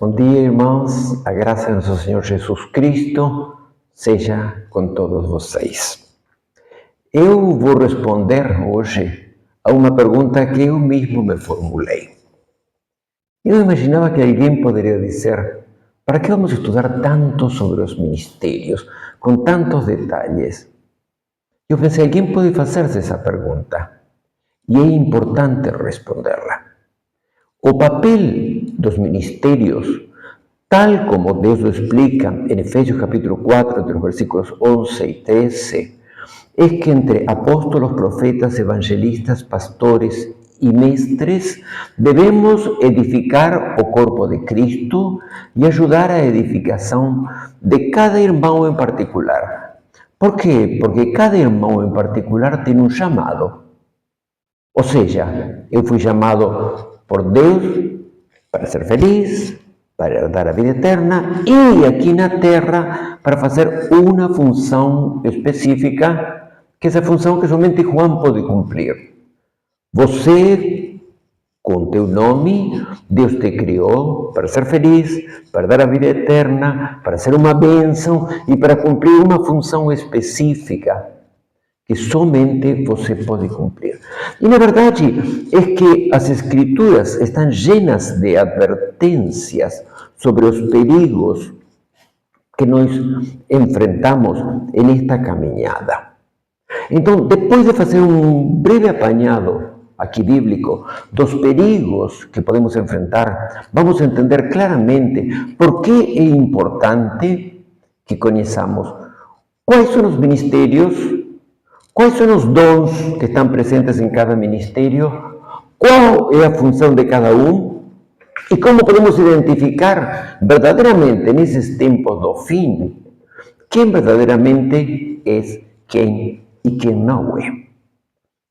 Bom dia, irmãos. A graça do nosso Senhor Jesus Cristo seja com todos vocês. Eu vou responder hoje a uma pergunta que eu mesmo me formulei. Eu imaginava que alguém poderia dizer: para que vamos estudar tanto sobre os ministérios, com tantos detalhes? Eu pensei, alguém pode fazer-se essa pergunta e é importante responderla. O papel dos ministérios, tal como Deus lo explica en Efesios capítulo 4, entre los versículos 11 y 13, es que entre apóstolos, profetas, evangelistas, pastores y mestres debemos edificar o corpo de Cristo y ayudar a edificación de cada irmão en particular. ¿Por qué? Porque cada irmão en particular tiene un llamado. O sea, eu fui chamado por Deus para ser feliz, para herdar a vida eterna e aqui na terra para fazer uma função específica, que é essa função que somente João pode cumprir. Você, com teu nome, Deus te criou para ser feliz, para dar a vida eterna, para ser uma bênção e para cumprir uma função específica que somente você pode cumprir. E na verdade é que as Escrituras estão llenas de advertências sobre os perigos que nós enfrentamos nesta caminhada. Então, depois de fazer um breve apanhado aqui bíblico dos perigos que podemos enfrentar, vamos entender claramente por que é importante que conheçamos quais são os ministérios, quais são os dons que estão presentes em cada ministério, qual é a função de cada um e como podemos identificar verdadeiramente nesses tempos do fim quem verdadeiramente é quem e quem não é.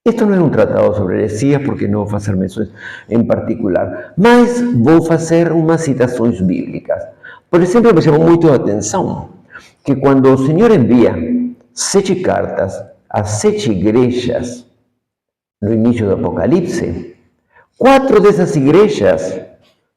Isto não é um tratado sobre heresias, porque não vou fazer menções em particular, mas vou fazer umas citações bíblicas. Por exemplo, me chamou muito a atenção que quando o Senhor envia 7 cartas as 7 igrejas no início do Apocalipse, 4 dessas igrejas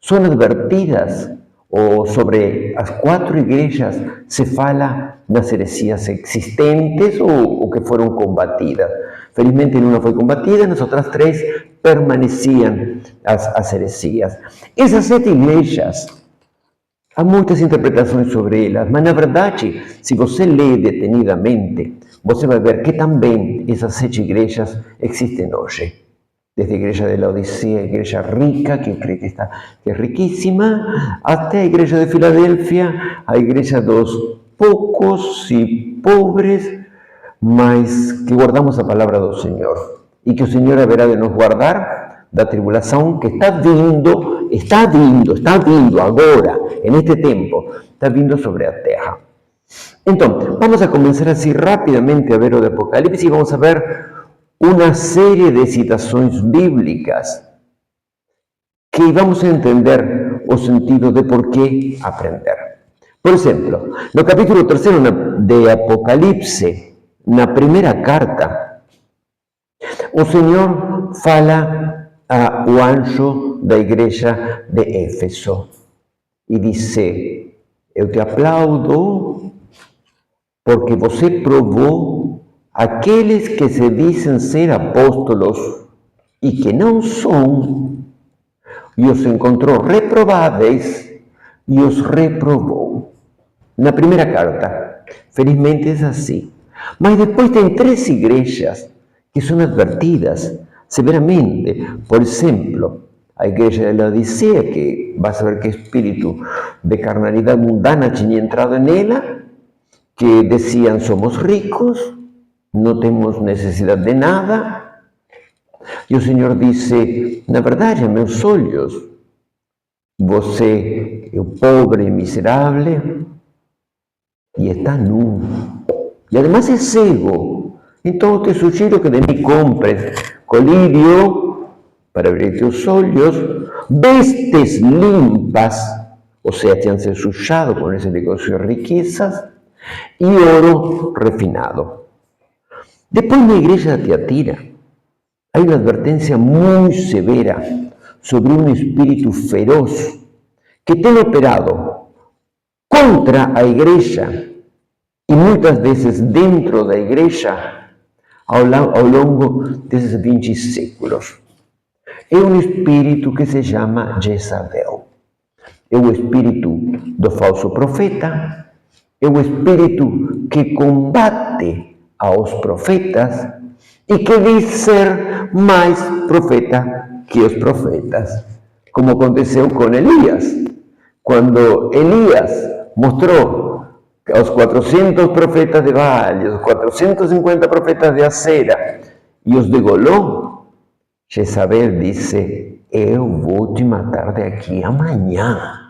são advertidas, ou sobre as 4 igrejas se fala nas heresias existentes ou que foram combatidas. Felizmente nenhuma foi combatida, nas outras 3 permaneciam as heresias. Essas 7 igrejas, há muitas interpretações sobre elas, mas na verdade, se você lê detenidamente, você vai ver que também essas 7 igrejas existem hoje. Desde a igreja de Laodicea, a igreja rica, que é riquíssima, até a igreja de Filadélfia, a igreja dos poucos e pobres, mas que guardamos a palavra do Senhor. E que o Senhor haverá de nos guardar da tribulação que está vindo agora, neste tempo, está vindo sobre a terra. Então, vamos a começar assim rapidamente a ver o de Apocalipse e vamos a ver uma série de citações bíblicas que vamos a entender o sentido de por que aprender. Por exemplo, no capítulo 3 de Apocalipse, na primeira carta, o Senhor fala ao anjo da igreja de Éfeso e diz: eu te aplaudo porque você provou aqueles que se dizem ser apóstolos e que não são, e os encontrou reprováveis e os reprovou. Na primeira carta, felizmente é assim. Mas depois tem 3 igrejas que são advertidas severamente. Por exemplo, a igreja de Laodicea, que vai saber que espírito de carnalidade mundana tinha entrado nela, que decían: somos ricos, não temos necessidade de nada. E o Senhor disse: na verdade, a meus olhos, você é o pobre e miserável e está nu. E además é cego. Então eu te sugiro que de mim compres colírio para abrir teus olhos, vestes limpas, ou seja, tinham se sujado com esse negócio de riquezas, e ouro refinado. Depois, na igreja de Tiatira, há uma advertência muito severa sobre um espírito feroz que tem operado contra a igreja e muitas vezes dentro da igreja ao longo desses 20 séculos. É um espírito que se chama Jezabel. É o espírito do falso profeta, é o espírito que combate aos profetas e que diz ser mais profeta que os profetas, como aconteceu com Elias. Quando Elias mostrou aos 400 profetas de Baal, aos 450 profetas de Acera, e os degolou, Jezabel disse: eu vou te matar daqui amanhã.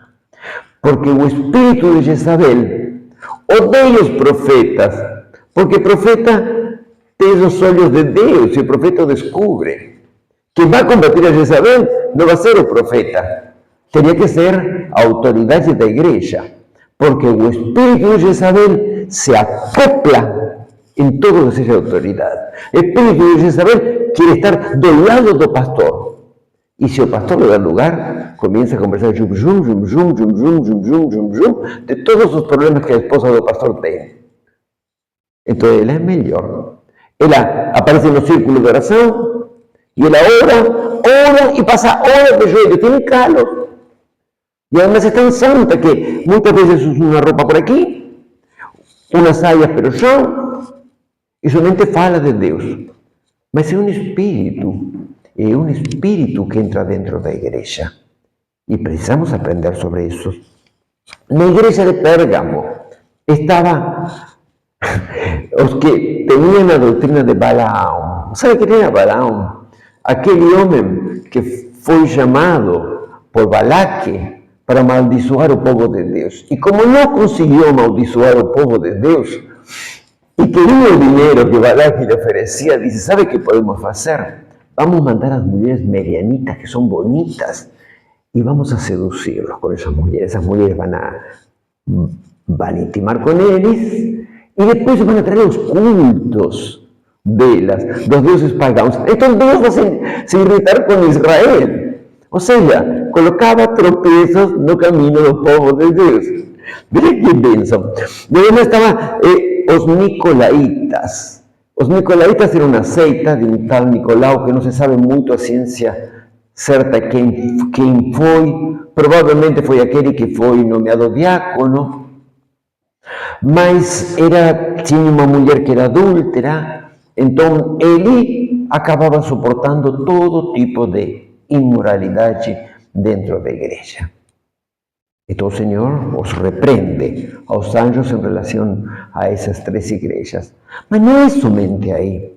Porque o espírito de Jezabel odeia os profetas, porque o profeta tem os olhos de Deus e o profeta o descobre. Quem vai combater a Jezabel não vai ser o profeta, teria que ser a autoridade da igreja, porque o espírito de Jezabel se acopla em todo o que seja autoridade. O espírito de Jezabel quer estar do lado do pastor. E se o pastor le dá lugar, começa a conversar de todos os problemas que a esposa do pastor tem. Então ela é melhor. Ela aparece no círculo de oração e ela ora e passa horas de joelho, tem calo. E además é tão santa que muitas vezes usa uma roupa por aqui, umas saias pelo chão e somente fala de Deus. Mas é um espírito que entra dentro da igreja. E precisamos aprender sobre isso. Na igreja de Pérgamo estava os que tinham a doutrina de Balaão. Sabe quem era Balaão? Aquele homem que foi chamado por Balaque para amaldiçoar o povo de Deus. E como não conseguiu amaldiçoar o povo de Deus, e queria o dinheiro que Balaque lhe oferecia, disse: sabe o que podemos fazer? Vamos mandar as mulheres medianitas, que são bonitas, e vamos a seduzi-los com essas mulheres. Essas mulheres vão intimar com eles, e depois vão trazer os cultos delas, dos deuses pagãos. Então Deus vai se irritar com Israel. Ou seja, colocava tropeços no caminho do povo de Deus. Veja que bênção. Depois estavam os nicolaítas. Os nicolaítas eram uma seita de um tal Nicolau, que não se sabe muito a ciência certa quem foi. Provavelmente foi aquele que foi nomeado diácono. Mas tinha uma mulher que era adúltera, então ele acabava suportando todo tipo de imoralidade dentro da igreja. Então o Senhor os repreende aos anjos em relação a essas 3 igrejas. Mas não é somente aí.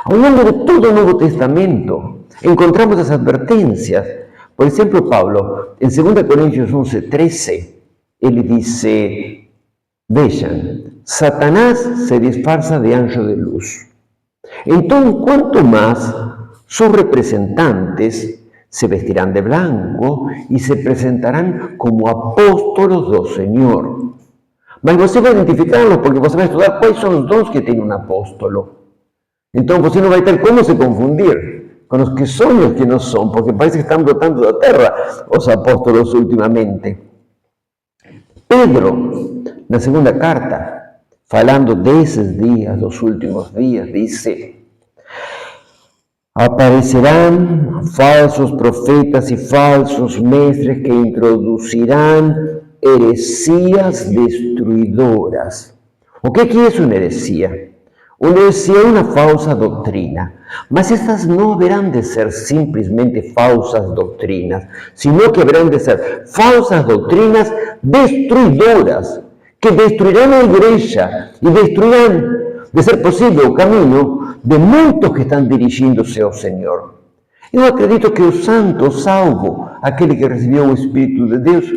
Ao longo de todo o Novo Testamento encontramos as advertências. Por exemplo, Paulo, em 2 Coríntios 11:13, ele disse: vejam, Satanás se disfarça de anjo de luz. Então, quanto mais sus representantes se vestirán de blanco y se presentarán como apóstolos do Senhor. Mas você vai identificá-los porque você vai estudar quais são os dons que tem um apóstolo. Então você não vai ter como se confundir com os que são e os que não são, porque parece que estão brotando da terra os apóstolos ultimamente. Pedro, na segunda carta, falando desses dias, dos últimos dias, disse: aparecerán falsos profetas y falsos mestres que introducirán heresías destruidoras. O que é uma heresia? Uma heresia é uma falsa doutrina, mas estas não haverán de ser simplesmente falsas doutrinas, sino que haverán de ser falsas doutrinas destruidoras, que destruirán a igreja e destruirán, de ser possível, o caminho de muitos que estão dirigindo-se ao Senhor. Eu acredito que o santo, salvo, aquele que recebeu o Espírito de Deus,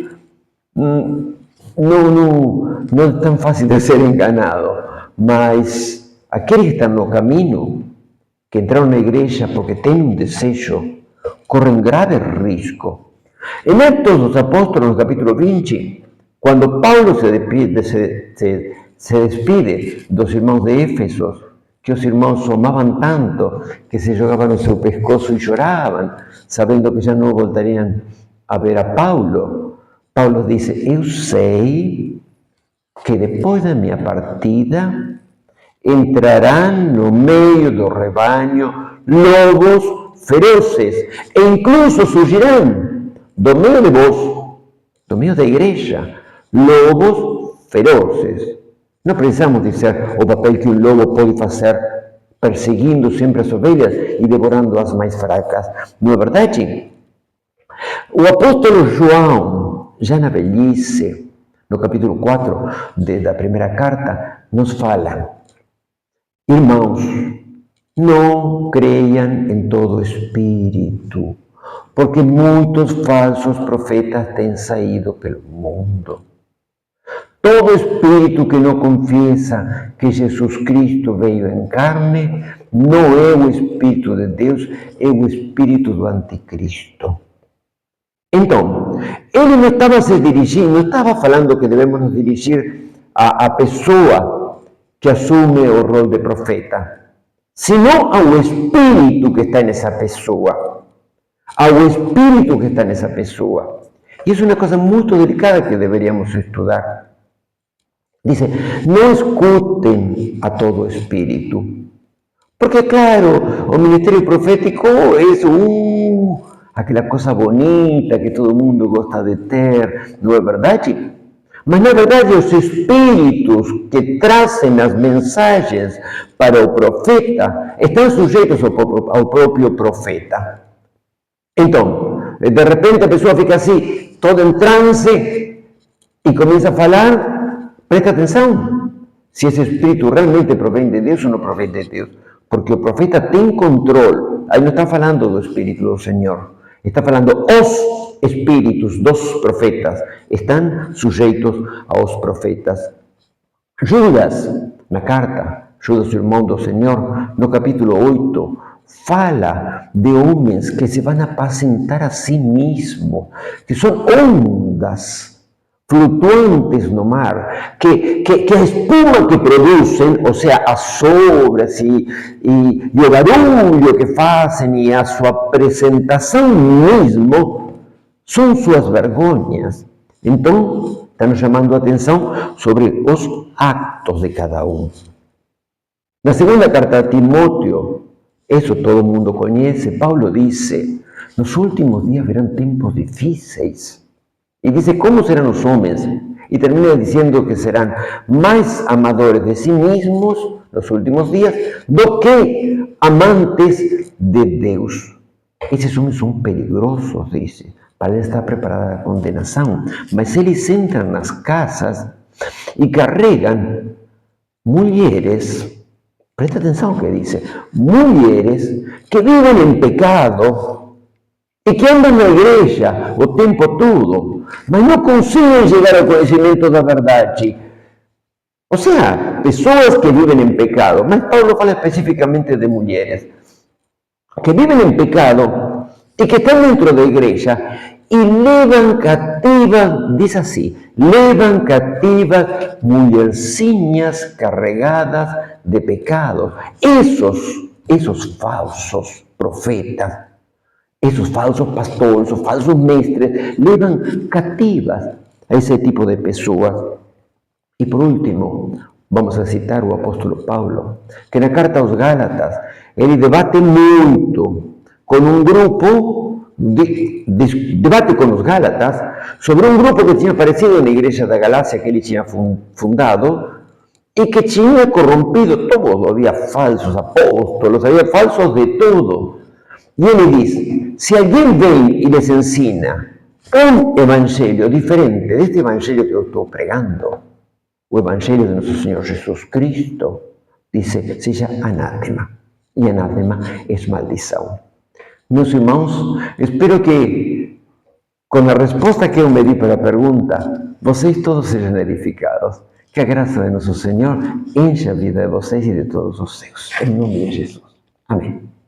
não é tão fácil de ser enganado, mas aqueles que estão no caminho, que entraram na igreja porque têm um desejo, correm grave risco. Em Atos dos Apóstolos, no capítulo 20, quando Paulo se despide dos irmãos de Éfeso, que os irmãos o amavam tanto que se jogavam no seu pescoço e choravam, sabendo que já não voltariam a ver a Paulo. Paulo dice, eu sei que depois da minha partida entrarão no meio do rebanho lobos ferozes e incluso surgirão do meio de vós, do meio da igreja, lobos ferozes. Não precisamos dizer o papel que um lobo pode fazer perseguindo sempre as ovelhas e devorando as mais fracas. Não é verdade? O apóstolo João, já na velhice, no capítulo 4 da primeira carta, nos fala: irmãos, não creiam em todo espírito, porque muitos falsos profetas têm saído pelo mundo. Todo espírito que não confiesa que Jesus Cristo veio em carne não é o Espírito de Deus, é o espírito do anticristo. Então, ele não estava se dirigindo, não estava falando que devemos nos dirigir à pessoa que assume o rol de profeta, senão ao espírito que está nessa pessoa. Ao espírito que está nessa pessoa. E isso é uma coisa muito delicada que deveríamos estudar. Dice, não escutem a todo espírito. Porque, claro, o ministério profético é aquela coisa bonita que todo mundo gosta de ter, não é verdade? Mas, na verdade, os espíritos que trazem as mensagens para o profeta estão sujeitos ao próprio profeta. Então, de repente a pessoa fica assim, toda em transe, e começa a falar, presta atenção, se esse espírito realmente provém de Deus ou não provém de Deus. Porque o profeta tem controle. Aí não está falando do Espírito do Senhor. Está falando os espíritos dos profetas. Estão sujeitos aos profetas. Judas, na carta, Judas, irmão do Senhor, no capítulo 8, fala de homens que se vão apacentar a si mesmos, que são ondas flutuantes no mar, que a espuma que produzem, ou seja, as obras e o barulho que fazem e a sua apresentação mesmo, são suas vergonhas. Então, estamos chamando a atenção sobre os actos de cada um. Na segunda carta a Timóteo, isso todo mundo conhece, Paulo dice, nos últimos dias verão tempos difíceis. E dice, como serão os homens? E termina dizendo que serão mais amadores de si mesmos nos últimos dias do que amantes de Deus. Esses homens são perigosos, dice, para eles estar preparada a condenação. Mas eles entram nas casas e carregam mulheres, presta atenção ao que dice, mulheres que vivem em pecado e que andam na igreja o tempo todo, mas não conseguem chegar ao conhecimento da verdade. Ou seja, pessoas que vivem em pecado, mas Paulo fala especificamente de mulheres, que vivem em pecado e que estão dentro da igreja e levam cativas, diz assim, levam cativas mulhercinhas carregadas de pecado. Esos falsos profetas, esos falsos pastores, esos falsos mestres, levam cativas a esse tipo de pessoas. E por último, vamos a citar o apóstolo Paulo, que na carta aos Gálatas, ele debate muito com um grupo, debate com os Gálatas, sobre um grupo que tinha aparecido na igreja da Galácia que ele tinha fundado, e que tinha corrompido todo. Havia falsos apóstolos, havia falsos de todo. E ele diz, se alguém vem e les ensina um evangelho diferente deste evangelho que eu estou pregando, o evangelho de nosso Senhor Jesus Cristo, diz, seja anátema. E anátema é maldição. Meus irmãos, espero que, com a resposta que eu me di para a pergunta, vocês todos sejam edificados. Que a graça de nosso Senhor encha a vida de vocês e de todos os seus. Em nome de Jesus. Amém.